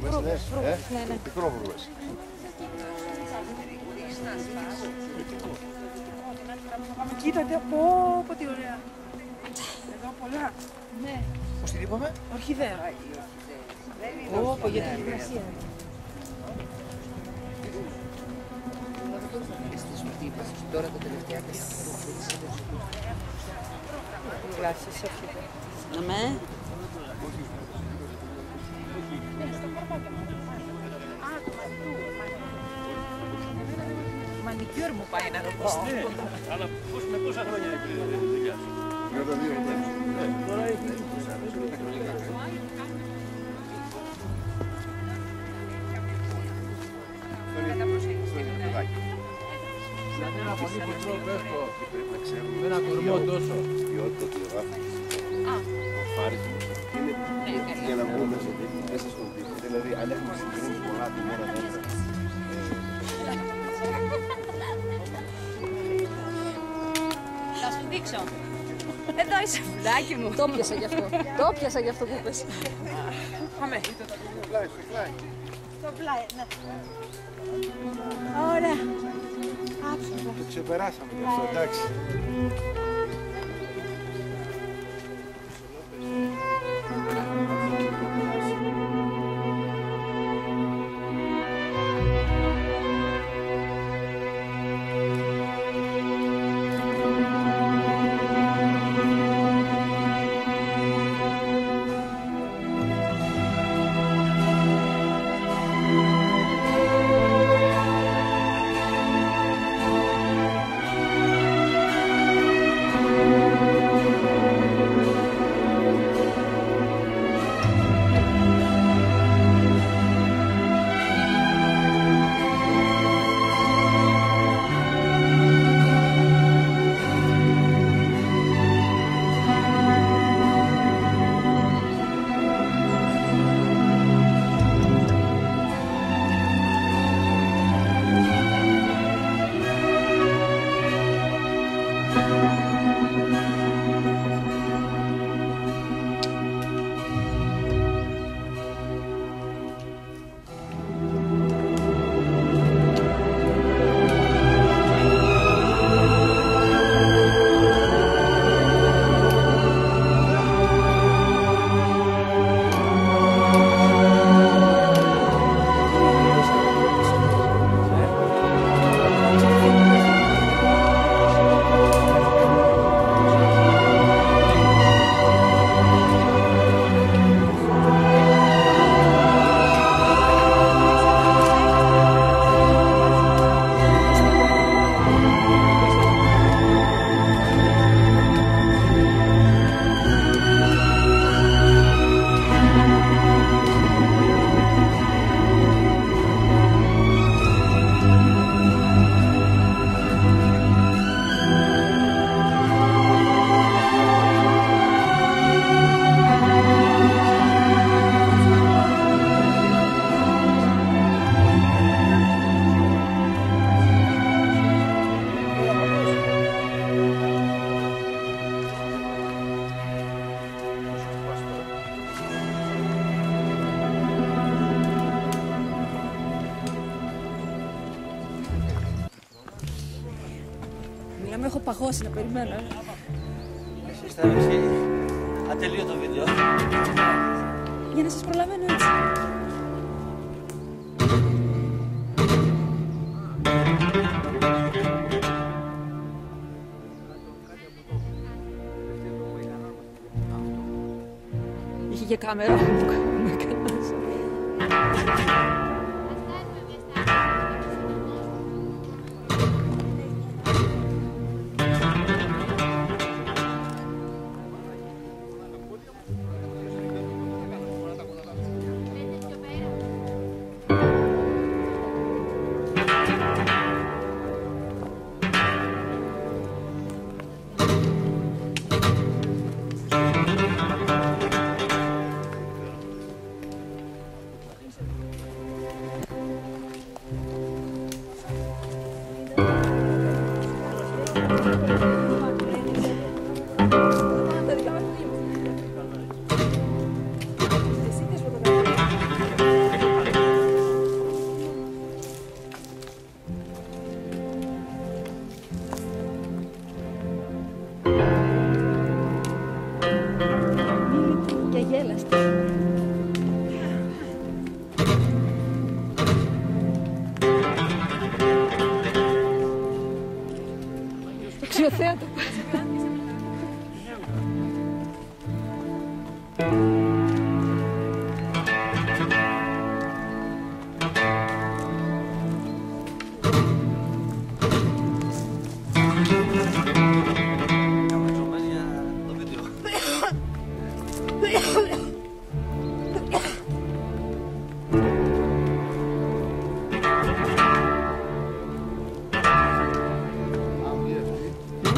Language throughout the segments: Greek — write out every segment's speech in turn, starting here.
Ναι. Μικρόβρουες. Κοίτατε, πω, τι ωραία. Εδώ πολλά. Ναι. Πώς την είπαμε? Ορχιδέα. Πω, για την υγρασία. Τώρα τα τελευταία Γλάσσες, ορχιδέα. Ναι. Μανικιούρ μου πάει να ρωτήσω. Ναι, αλλά με πόσα χρόνια έχει δουλειά σου? Για τα 2 χρόνια. Τώρα έχει. Ένα πολύ μικρό πέφτω, με ένα κορμό τόσο. Ποιότητα του εδάφους. Ο φάρης είναι για να μπούμε μέσα στον τύπο. Δηλαδή, αν έχουμε συγκρίνει πολλά τιμόνα μέσα. Θα σου δείξω. Εδώ είσαι, φουλάκι μου. Το πιάσα γι' αυτό. Το πιάσα γι' αυτό που είπες. Πάμε. Το πλάι, ναι. Ωραία. Το ξεπεράσαμε γι' αυτό, εντάξει. Μιλάμε, έχω παγώσει να περιμένω. Εσύ αισθάνεσαι ατελείωτο βίντεο. Για να σας προλαβαίνω έτσι. Είχε και κάμερα. Με έκανες. σκηνοθέατα.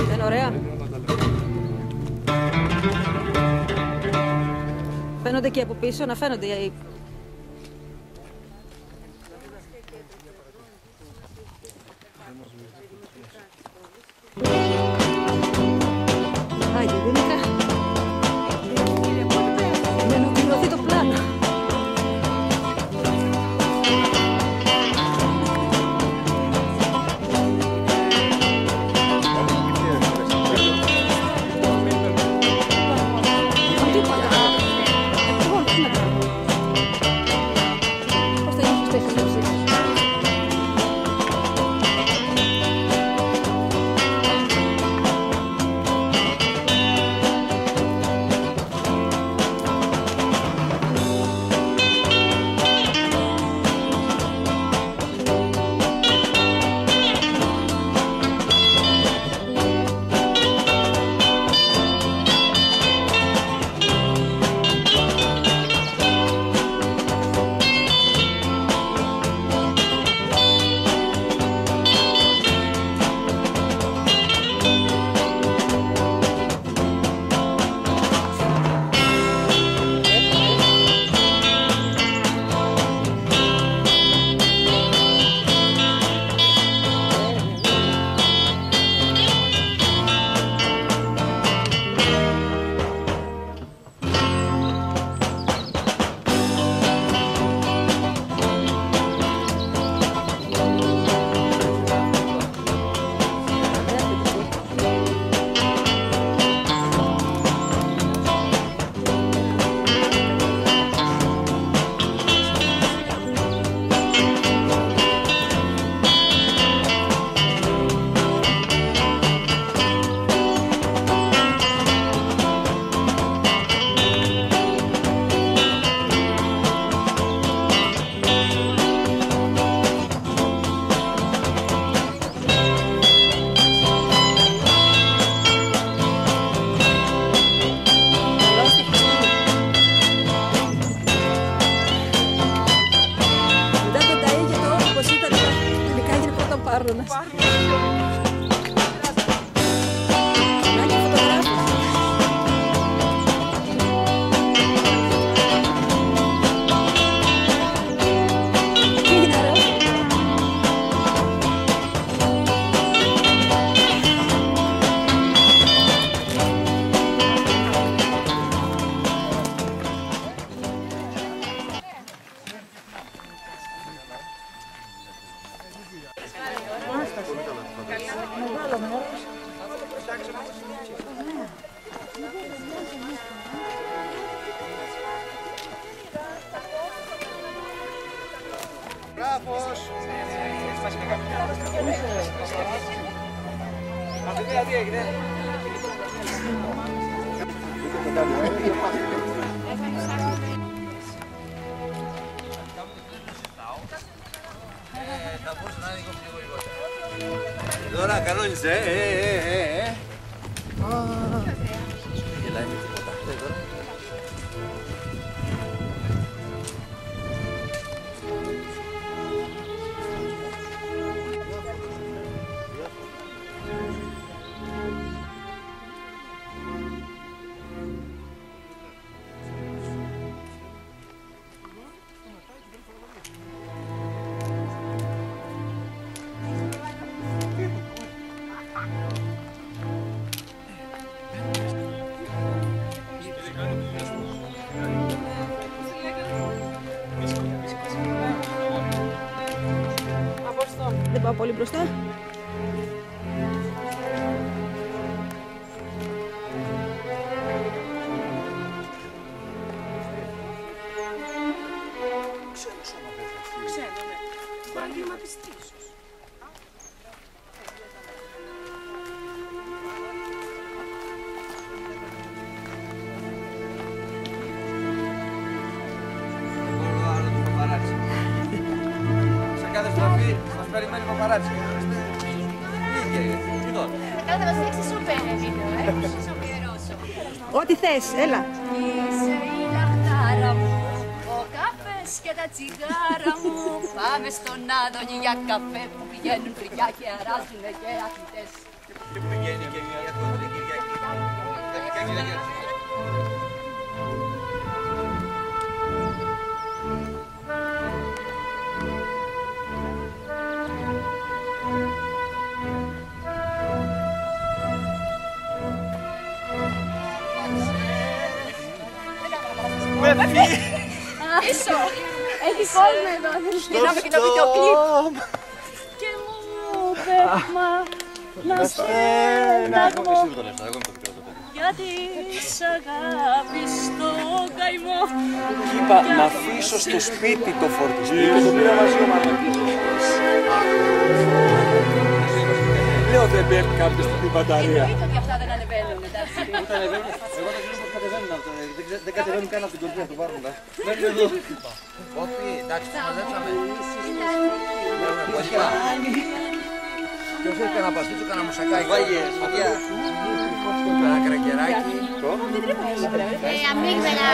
Ήταν ωραία. Φαίνονται και από πίσω, να φαίνονται οι... Άιντε, Δήμητρα. Να ολοκληρωθεί το πλάνο. Μπράβος! Τι έγινε? Θα μπορούσε να είναι λίγο πιο γρήγορα. Τώρα κανόνισε, γελάει με τίποτα. Δεν πάω πολύ μπροστά. Σοφή, μας περιμένει η παπαράτσι. Καλά, θα μας δείξεις σούπερ βίντεο, Ό,τι θες, έλα. Είσαι η λαχτάρα μου, ο καφές και τα τσιγάρα μου. Πάμε στον Άδωνη για καφέ που πηγαίνουν φρικιά και αράζουνε και αθλητές. Και που πηγαίνει και μια κοντρή Κυριακή. Τακτικά Κυριακή. Πίσω! Έχει κόσμο εδώ. Γυρνάμε και το βίντεο κλιπ. Και μου πέφμα να στέναγμο γιατί σ' αγάπη στο καημό. Είπα να αφήσω στο σπίτι το φορτιστή και το πήρα μαζί ο Μαρμακής. Λέω δεν πέφτει κάποια στιγμή μπαταρία. Εννοείται ότι αυτά δεν ανεβαίνουν, εντάξει. Ούτε ανεβαίνουν, εγώ τα ξέρω πως κατεβαίνουν αυτά, δεν κατεβαίνουν καν από την κορδιά του βάρουν. Μένουν εδώ. Όχι, εντάξει, το μαζέψαμε. Ποιος έχει κανένα παστίτσο, κανένα μουσακάκι. Βάγε, φωτιά. Κανένα κρακεράκι. Αμύγδαλα.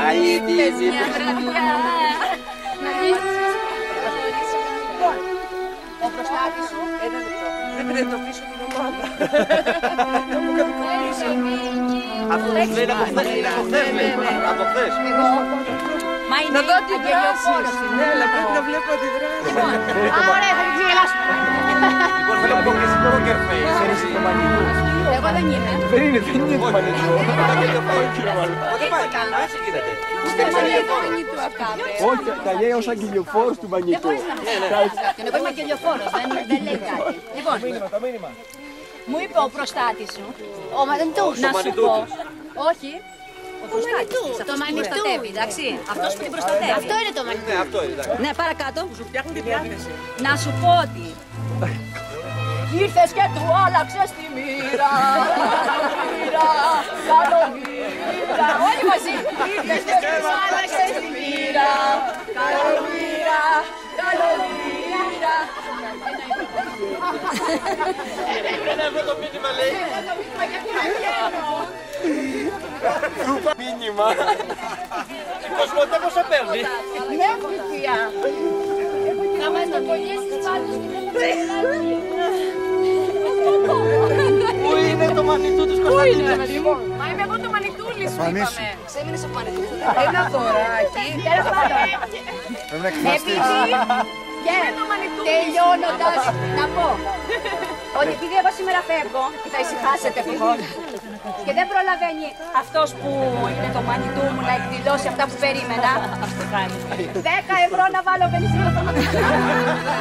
Αλήτη. Μια βραδιά. Ο προστάτης σου. Δεν πρέπει να το πείσω την ομάδα. Αυτό δεν είναι από χθες, είναι από χθες. Από χθες. Μα είναι αγγελιοφόρος. Ναι, αλλά πρέπει να βλέπω τη δράση. Ωραία, θα την ξεγελάσουμε. Λοιπόν, θέλω να πω και εσύ poker face. Ξέρεις το μανιτού. Εγώ δεν είμαι. Δεν είναι το μανιτού. Πότε πάει, έτσι γίνεται. Ούτε μανιτού αυτά. Όχι, τα λέει ως αγγελιοφόρος του Δεν μανιτού. μπορείς να μιλάς κάποιον. Εγώ είμαι αγγελιοφόρος, δεν λέει κάτι. Λοιπόν, μου είπε ο προστάτης σου, ο Μανιτούς, να σου πω. Όχι. Ο προστάτης της, αυτός που την προστατεύει, εντάξει. Αυτός που την προστατεύει. Αυτό είναι το Μανιτού. Ναι, αυτό είναι, εντάξει. Ναι, παρακάτω. Σου φτιάχνουν τη διάθεση. Να σου πω ότι ήρθες και του άλλαξες τη μοίρα. Καλό μοίρα. Όλοι μαζί. Ήρθες και του άλλαξες τη μοίρα. Καλό μοίρα. Καλό μοίρα. Είναι αυτό το μήνυμα λέει. Μήνυμα. Κοσμοτέ πόσο παίρνει. Ναι, κουτιά. Θα μας το κολλήσεις πάνω στην Πού είναι το μανιτού τους Κωνσταντίνου? Μα είμαι εγώ το Μανιτούλη σου είπαμε. Ξέμεινες από Μανιτούλη. Ένα δωράκι. Τέλος πάντων. Επειδή και τελειώνοντας να πω ότι επειδή εγώ σήμερα φεύγω, θα ησυχάσετε ευτυχώς, και δεν προλαβαίνει αυτός που είναι το Μανιτού μου να εκδηλώσει αυτά που περίμενα, 10 ευρώ να βάλω βενζίνη,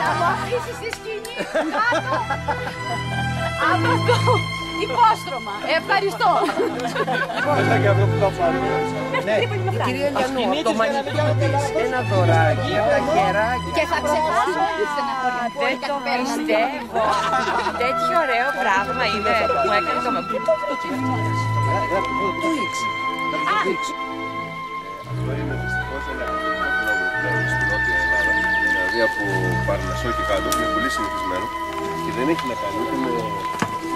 να μου αφήσεις τη σκηνή κάτω από αυτό υπόστρωμα. Ευχαριστώ. Μέσα και αυτό που θα πάρουμε. Κυρία Λιανού, από το μανιτού της ένα δωράκι, ένα χεράκι. Και θα ξεχάσω τη στεναχωρία που Δεν το πιστεύω. Τέτοιο ωραίο πράγμα είναι που έκανε το μαγούλι. Αυτό είναι δυστυχώς ένα φαινόμενο πλέον στην Νότια Ελλάδα, δηλαδή από Παρνασσό και κάτω, είναι πολύ συνηθισμένο και δεν έχει να κάνει ούτε με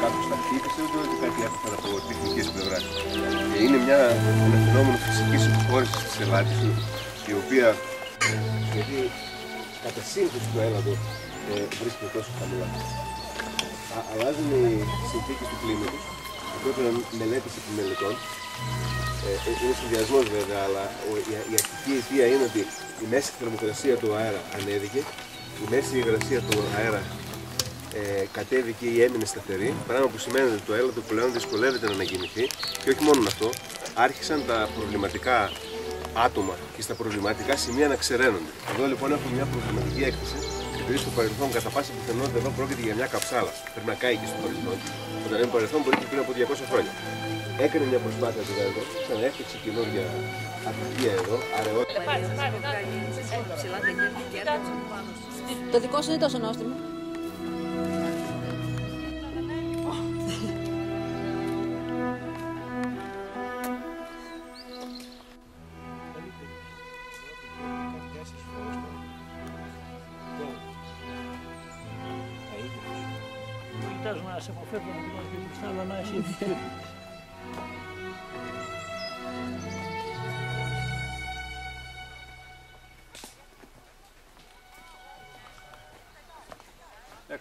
κάποιους ταχύτητες ούτε κάτι άλλο από τεχνικής πλευράς. Είναι ένα φαινόμενο φυσικής υποχώρησης της Ελλάδας, η οποία γιατί κατά σύνθεση του έλαδος βρίσκεται τόσο χαμηλά. Αλλάζουν οι συνθήκες του κλίματος, αυτό είναι μελέτης επιμελετών. Είναι συνδυασμός βέβαια, αλλά η αρχική αιτία είναι ότι η μέση θερμοκρασία του αέρα ανέβηκε, η μέση υγρασία του αέρα κατέβηκε ή έμεινε σταθερή, πράγμα που σημαίνει ότι το έλαδο πλέον δυσκολεύεται να ανακοινηθεί και όχι μόνο αυτό, άρχισαν τα προβληματικά άτομα και στα προβληματικά σημεία να ξεραίνονται. Εδώ λοιπόν έχουμε μια προβληματική έκθεση, επειδή στο παρελθόν κατά πάσα πιθανότητα εδώ πρόκειται για μια καψάλα. Πρέπει να κάει και στο παρελθόν. Όταν είναι παρελθόν μπορεί και πριν από 200 χρόνια. Έκανε μια προσπάθεια του εδώ, ξαναέφτιαξε καινούργια ατυχία εδώ, αραιότητα. Το δικό σου είναι τόσο νόστιμο. φαντάζομαι να σε αποφεύγω να πηγαίνω και μπροστά, αλλά να εσύ επιτρέπεις.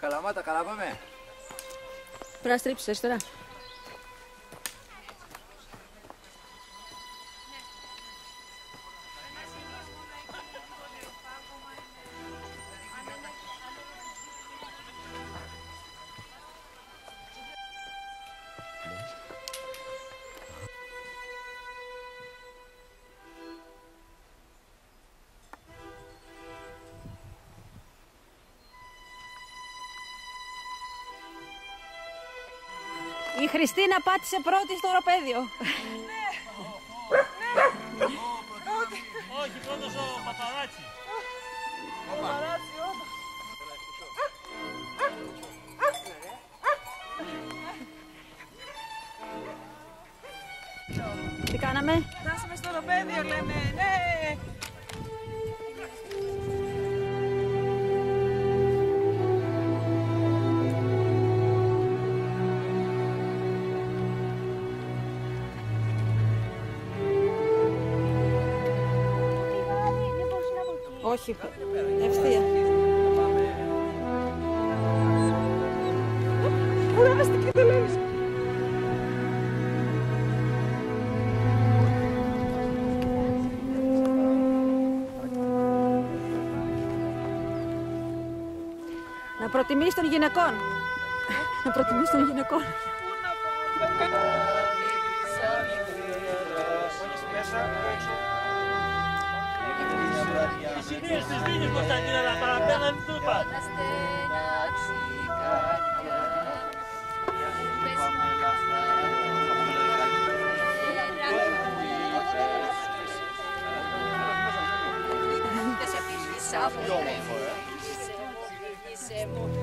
Καλαμάτα, καλά πάμε. Πρέπει να στρίψεις τώρα. Η Χριστίνα πάτησε πρώτη στο οροπέδιο. Όχι, πρώτος ο Παπαράτσι. Τι κάναμε? Φτάσαμε στο οροπέδιο, λέμε, ναι. Όχι, ευθεία. Κουράζεται και το λέμε. Να προτιμήσεις των γυναικών. Να προτιμήσεις των γυναικών. Οι συνήθειες της Δίνης, Κωνσταντίνα, να παραπέναν το είπα.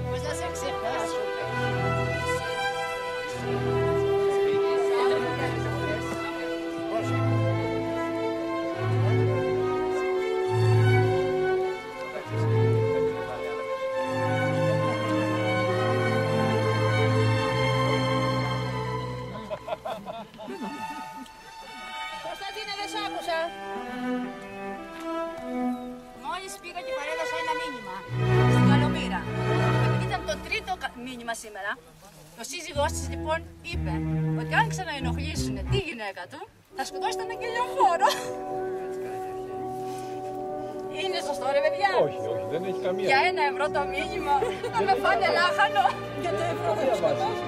Πώς να σε ξεχάσω. Κωνσταντίνε, δεν σ' άκουσα. Μόλις πήγα και παρέδωσα ένα μήνυμα στην Καλομήρα. Επειδή ήταν το τρίτο μήνυμα σήμερα, ο σύζυγός της λοιπόν είπε ότι αν ξαναενοχλήσουν τη γυναίκα του, θα σκοτώσει τον αγγελιοφόρο. Είναι σωστό ρε παιδιά? Όχι, όχι, δεν έχει καμία. Για €1 το μήνυμα, να με φάνε λάχανο. Για το ευρώ θα το σκοτώσω.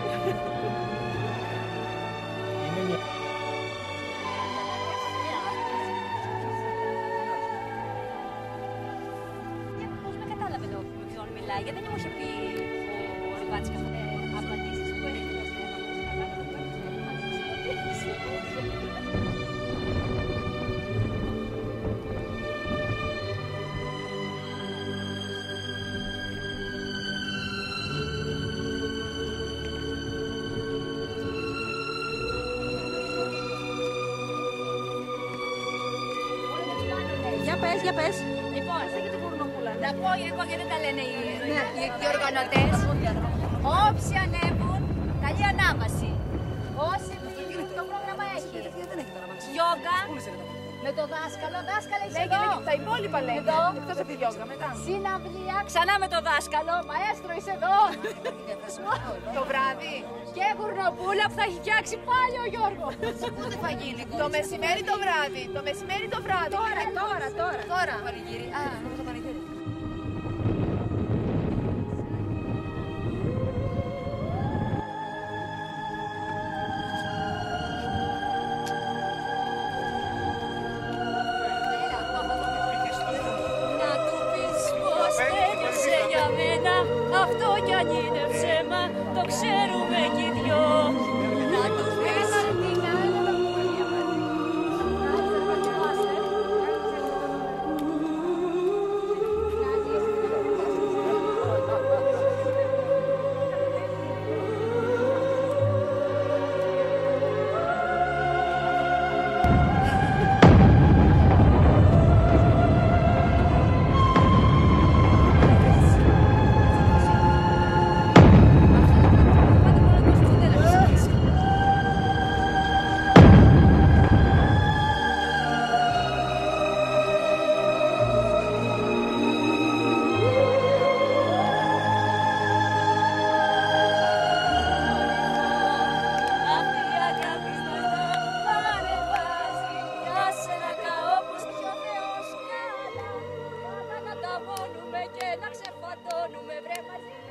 Πώς με κατάλαβε το με ποιον μιλάει, γιατί δεν μου είχε πει ο Ριβάτης καθόλου απαντήσεις που έχει δώσει. Για πες. Λοιπόν, να πω εγώ γιατί δεν τα λένε οι οργανωτές. Όσοι ανέβουν, καλή ανάβαση. Όσοι το πρόγραμμα έχει. Γιόγκα, με το δάσκαλο, δάσκαλα είσαι εδώ. Τα υπόλοιπα λένε. Εδώ. Εκτός από τη γιόγκα, μετά. Συναυλία, ξανά με το δάσκαλο, μαέστρο είσαι εδώ. Το βράδυ. Και γουρνοπούλα που θα έχει φτιάξει πάλι ο Γιώργος. Πότε θα γίνει? Το μεσημέρι το βράδυ. Το μεσημέρι το βράδυ. Τώρα. Πανηγύρι. Α, νομίζω το πανηγύρι. Να του πεις πως τέλειωσε για μένα, αυτό κι αν είναι ψέμα, το ξέρουμε κι οι δυο. Να του πεις μεγαλώνουμε βρε μαζί.